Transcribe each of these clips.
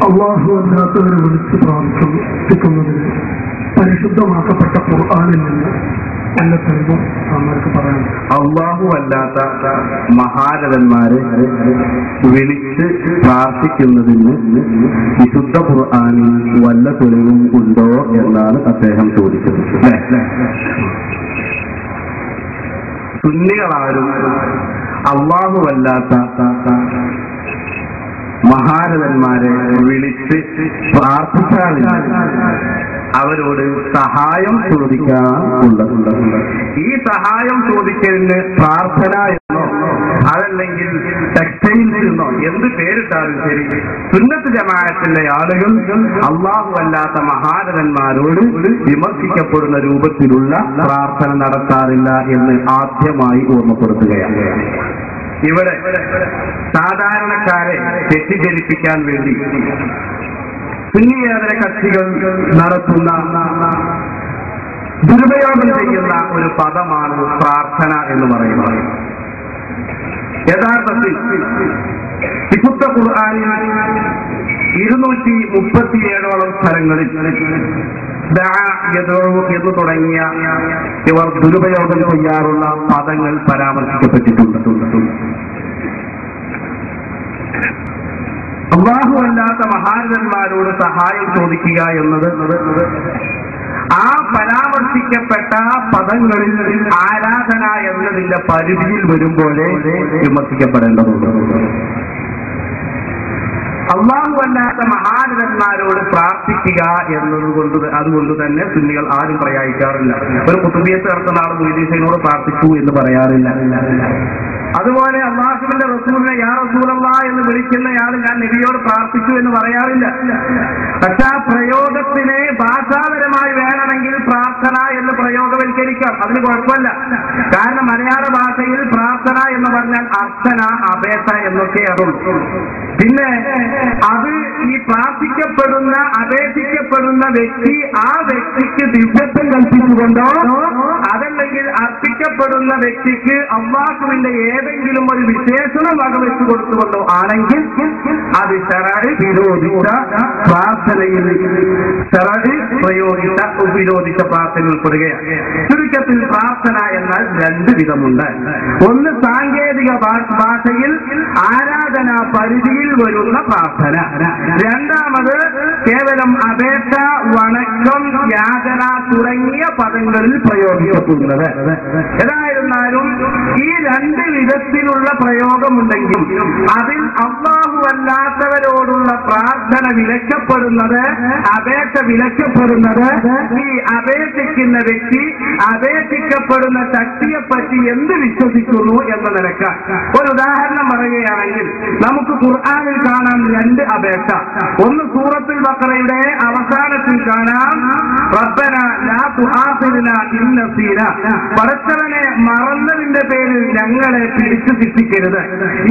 അള്ളാഹു അല്ലാത്തവരെ വിളിച്ച് പ്രാർത്ഥിക്കുന്നതിന് പരിശുദ്ധമാക്കപ്പെട്ട ഖുർആനിൽ നിന്ന് എല്ലാ തെളിവും നമ്മൾക്ക് പറയാം. അള്ളാഹു അല്ലാത്ത മഹാരഥന്മാരെ വിളിച്ച് പ്രാർത്ഥിക്കുന്നതിന് വിശുദ്ധ ഖുർആനിൽ വല്ല തെളിവും ഉണ്ടോ എന്നാണ് അദ്ദേഹം ചോദിച്ചത്. സുന്നികളാരും അള്ളാഹു അല്ലാത്ത മഹാരഥന്മാരെ വിളിച്ച് പ്രാർത്ഥിക്കാറില്ല, അവരോട് സഹായം ചോദിക്കാറുണ്ട്. ഈ സഹായം ചോദിക്കലിന് പ്രാർത്ഥന എന്നോ അതല്ലെങ്കിൽ ടെക്സ്റ്റൈൽസ് എന്നോ എന്ത് പേരിട്ടാലും ശരി, സുന്നത്ത് ജമാഅത്തിന്റെ ആളുകൾ അള്ളാഹു അല്ലാത്ത മഹാരഥന്മാരോട് വിമർശിക്കപ്പെടുന്ന രൂപത്തിലുള്ള പ്രാർത്ഥന നടത്താറില്ല എന്ന് ആദ്യമായി ഓർമ്മപ്പെടുത്തുകയാണ്. ഇവിടെ സാധാരണക്കാരെ തെറ്റിദ്ധരിപ്പിക്കാൻ വേണ്ടി സുന്നിയേതര കക്ഷികൾ നടത്തുന്ന ദുരുപയോഗം ചെയ്യുന്ന ഒരു പദമാണ് പ്രാർത്ഥന എന്ന് പറയുന്നത്. യഥാർത്ഥത്തിൽ വിശുദ്ധ ഖുർആനിൽ 237ഓളം സ്ഥലങ്ങളിൽ എന്ന് തുടങ്ങിയ ഇവർ ദുരുപയോഗം ചെയ്യാറുള്ള പദങ്ങൾ പരാമർശിക്കപ്പെട്ടിട്ടുണ്ട്. അല്ലാഹു അല്ലാത്ത മഹാരഥന്മാരോട് സഹായം ചോദിക്കുക എന്നത് ആ പരാമർശിക്കപ്പെട്ട പദങ്ങളിൽ ആരാധന എന്നതിന്റെ പരിധിയിൽ വരുമ്പോലെ വിമർശിക്കപ്പെടേണ്ടതുണ്ട്. അല്ലാഹു അല്ലാത്ത മഹാരഥന്മാരോട് പ്രാർത്ഥിക്കുക അതുകൊണ്ട് തന്നെ സുന്നികൾ ആരും പ്രയോഗിക്കാറില്ല. ഒരു ഖുതുബിയത്ത് നടത്തുന്ന ആൾ മൊയ്തീനോട് പ്രാർത്ഥിച്ചു എന്ന് പറയാറില്ല. അതുപോലെ അല്ലാഹുവിന്റെ റസൂലിനെ യാ റസൂലല്ലാഹ് എന്ന് വിളിക്കുന്നയാൾ ഞാൻ നബിയോട് പ്രാർത്ഥിച്ചു എന്ന് പറയാറില്ല. പക്ഷെ ആ പ്രയോഗത്തിനെ ഭാഷാപരമായി വേണമെങ്കിൽ പ്രാർത്ഥന എന്ന് പ്രയോഗവൽക്കരിക്കാം, അതിന് കുഴപ്പമില്ല. കാരണം മലയാള ഭാഷയിൽ പ്രാർത്ഥന എന്ന് പറഞ്ഞാൽ അർച്ചന, അപേക്ഷ എന്നൊക്കെ അതുള്ളൂ. പിന്നെ അത് ഈ പ്രാർത്ഥിക്കപ്പെടുന്ന അപേക്ഷിക്കപ്പെടുന്ന വ്യക്തി ആ വ്യക്തിക്ക് ദിവ്യത്വം കൽപ്പിച്ചുകൊണ്ടോ അതല്ലെങ്കിൽ അർപ്പിക്കപ്പെടുന്ന വ്യക്തിക്ക് അല്ലാഹുവിന്റെ ഏതെങ്കിലും ഒരു വിശേഷണം വകവെച്ചു കൊടുത്തുകൊണ്ടോ ആണെങ്കിൽ അത് ശറഅ് വിരോധിച്ച പ്രാർത്ഥനയിൽ വിരോധിച്ച പ്രാർത്ഥന ഉൾപ്പെടുകയാണ്. ചുരുക്കത്തിൽ പ്രാർത്ഥന എന്നാൽ രണ്ട് വിധമുണ്ട്. ഒന്ന് സാങ്കേതിക ഭാഷയിൽ ആരാധനാ പരിധിയിൽ വരുന്ന പ്രാർത്ഥന, രണ്ടാമത് കേവലം അപേക്ഷ, വണക്കം, യാചന തുടങ്ങിയ പദങ്ങളിൽ പ്രയോഗിക്കപ്പെടുന്നത്. ഏതായിരുന്നാലും ഈ രണ്ട് വിധത്തിലുള്ള പ്രയോഗമുണ്ടെങ്കിൽ അതിൽ അല്ലാഹു അല്ലാത്തവരോടുള്ള പ്രാർത്ഥന വിലക്കപ്പെടുന്നത്, അപേക്ഷ വിലക്കപ്പെടുന്നത് ഈ അപേക്ഷിക്കുന്ന വ്യക്തി അപേക്ഷിക്കപ്പെടുന്ന ശക്തിയെപ്പറ്റി എന്ത് വിശ്വസിക്കുന്നു എന്ന നിലക്ക്. ഒരു ഉദാഹരണം പറയുകയാണെങ്കിൽ നമുക്ക് ഖുർആനിൽ കാണാം രണ്ട് അപേക്ഷ. ഒന്ന് സൂറത്തുൽ ബഖറയുടെ അവസാനത്തിൽ കാണാം റബ്ബന ലാ തുആഖിദ്നാ ഇൻ നസീനാ, പടച്ചവനെ മറന്നതിന്റെ പേരിൽ ഞങ്ങളെ പിടിച്ചു ശിക്ഷിക്കരുത്.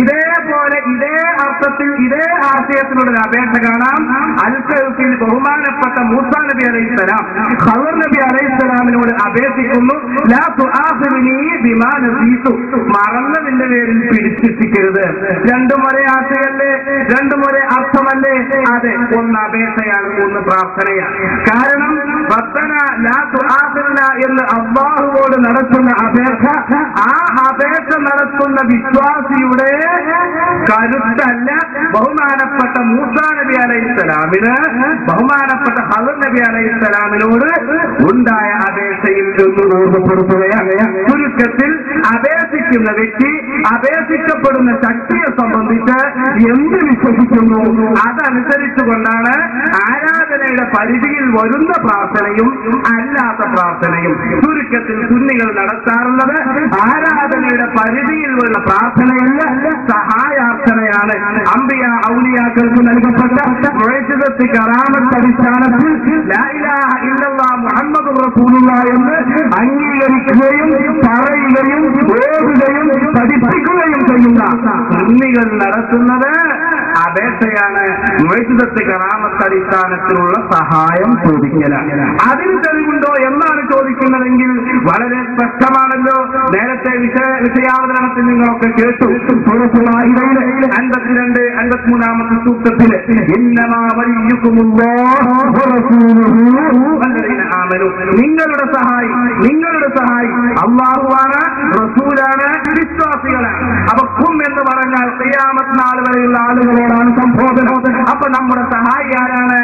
ഇതേപോലെ ഇതേ അർത്ഥത്തിൽ ഇതേ ആശയത്തിലുള്ള അപേക്ഷ കാണാം അൽ-കഹ്ഫിൽ ബഹുമാനപ്പെട്ട മൂസാ നബി അലൈഹിസ്സലാം ഖദർ നബി അലൈഹിസ്സലാമിനോട് അപേക്ഷിക്കുന്നു ലാ തുആഖിദ്നി ബിമാ നസീതു, മറന്നതിന്റെ പേരിൽ പിടിച്ചിരിക്കരുത്. രണ്ടും ഒരേ ആശയല്ലേ, രണ്ടും ഒരേ അർത്ഥമല്ലേ? അതെ, ഒന്ന് അപേക്ഷയാണ്, ഒന്ന് പ്രാർത്ഥനയാണ്. കാരണം റബ്ബന ലാ തുആഖിദ്നാ എന്ന് അല്ലാഹുവോട് നടത്തുന്ന അപേക്ഷ, ആ അപേക്ഷ നടത്തുന്ന വിശ്വാസിയുടെ കരുത്തല്ല. ബഹുമാനപ്പെട്ട മൂസാ നബി അലൈഹിസ്സലാമിന് ബഹുമാനപ്പെട്ട ഖദർ നബി അലൈഹിസ്സലാമിനോട് ഉണ്ടായ അപേക്ഷയിൽ ഓർമ്മപ്പെടുത്തുകയാണ്. ചുരുക്കത്തിൽ അപേക്ഷിക്കുന്ന വ്യക്തി അപേക്ഷിക്കപ്പെടുന്ന ശക്തിയെ സംബന്ധിച്ച് എന്ത് വിശ്വസിക്കുന്നു അതനുസരിച്ചുകൊണ്ടാണ് ആരാധനയുടെ പരിധിയിൽ വരുന്ന പ്രാർത്ഥനയും അല്ലാത്ത പ്രാർത്ഥനയും. ചുരുക്കത്തിൽ സുന്നികൾ നടത്താറുള്ളത് ആരാധനയുടെ പരിധിയിൽ വരുന്ന പ്രാർത്ഥനയല്ല, സഹായാർത്ഥനയാണ്. അംബിയ ഔലിയാക്കൾക്ക് നൽകപ്പെട്ട മുഅ്ജിസത്ത് കറാമത്ത് അടിസ്ഥാനത്തിൽ ലാ ഇലാഹ ഇല്ലല്ലാഹ് മുഹമ്മദുർ റസൂലുള്ളാഹ് എന്ന് അംഗീകരിക്കുകയും പറയുകയും ഓതുകയും പഠിപ്പിക്കുകയും ചെയ്യുന്ന സുന്നികൾ നടത്തുന്നത് അപേക്ഷയാണ്. മുഅ്ജിസത്ത് കറാമത്ത് അടിസ്ഥാനത്തിലുള്ള സഹായം ചോദിക്കലാണ്. അതിന് തെളിവുണ്ടോ എന്നാണ് ചോദിക്കുന്നതെങ്കിൽ വളരെ സ്പഷ്ടമാണല്ലോ. നേരത്തെ വിഷയാവതരണത്തിൽ നിങ്ങളൊക്കെ കേട്ടു. സൂറത്തുൽ മാഇദയിലെ 52, 53 സൂക്തത്തില് ഇന്നമാ വലിയുകുമുല്ലാഹു വറസൂലുഹു വല്ലദീന ആമനൂ, നിങ്ങളുടെ സഹായി അല്ലാഹുവാണ്, റസൂലാണ്, വിശ്വാസികളാണ്. അപ്പൊ ഖും എന്ന് പറഞ്ഞാൽ ഖിയാമത്ത് നാൾ വരെയുള്ള ആളുകളോടാണ് സംബോധന. അപ്പൊ നമ്മുടെ സഹായി ആരാണ്?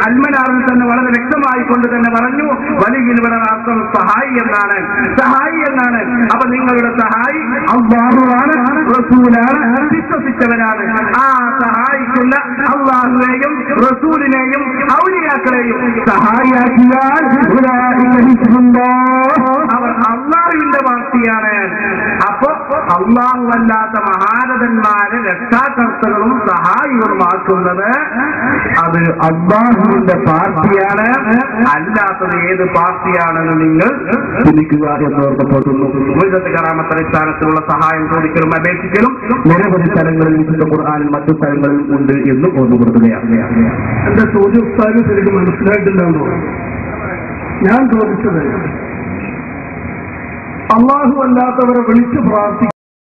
അൽമനാറിൽ തന്നെ വളരെ വ്യക്തമായി കൊണ്ട് തന്നെ പറഞ്ഞു, വലിയുടെ അർത്ഥം സഹായി എന്നാണ്. അപ്പൊ നിങ്ങളുടെ സഹായി അല്ലാഹുവാണ്, റസൂലാണ്, വിശ്വസിച്ചവരാണ്. ആ സഹായിക്കുന്ന അല്ലാഹുവിനെയും റസൂലിനെയും ഔലിയാക്കളെയും സഹായിയാക്കിയാൽ അവർ അല്ലാഹുവിന്റെ പാർട്ടിയാണ്. അപ്പൊ അല്ലാഹുവല്ലാത്ത മഹാരഥന്മാരെ രക്ഷാകർത്തകളും സഹായികളുമാക്കുന്നത് അത് അല്ലാഹുവിന്റെ പാർട്ടിയാണ്. അല്ലാത്തത് ഏത് പാർട്ടിയാണെന്ന് നിങ്ങൾ ചിന്തിക്കുക എന്ന് ഓർമ്മപ്പെടുത്തുന്നു. മുഅ്ജിസത്ത് കറാമത്ത് അടിസ്ഥാനത്തിലുള്ള സഹായം ചോദിക്കലും അപേക്ഷിക്കലും നിരവധി സ്ഥലങ്ങളിൽ വിശുദ്ധ ഖുർആനിൽ മറ്റു സ്ഥലങ്ങളിലും ഉണ്ട് എന്ന് ഓർമ്മപ്പെടുത്തുകയാണ്. എന്റെ ചോദ്യം ഉസ്താദിന് ശരിക്കും മനസ്സിലായിട്ടില്ലാന്നോ? ഞാൻ ചോദിച്ചത് അല്ലാഹു അല്ലാത്തവരെ വിളിച്ചു പ്രാർത്ഥിക്കും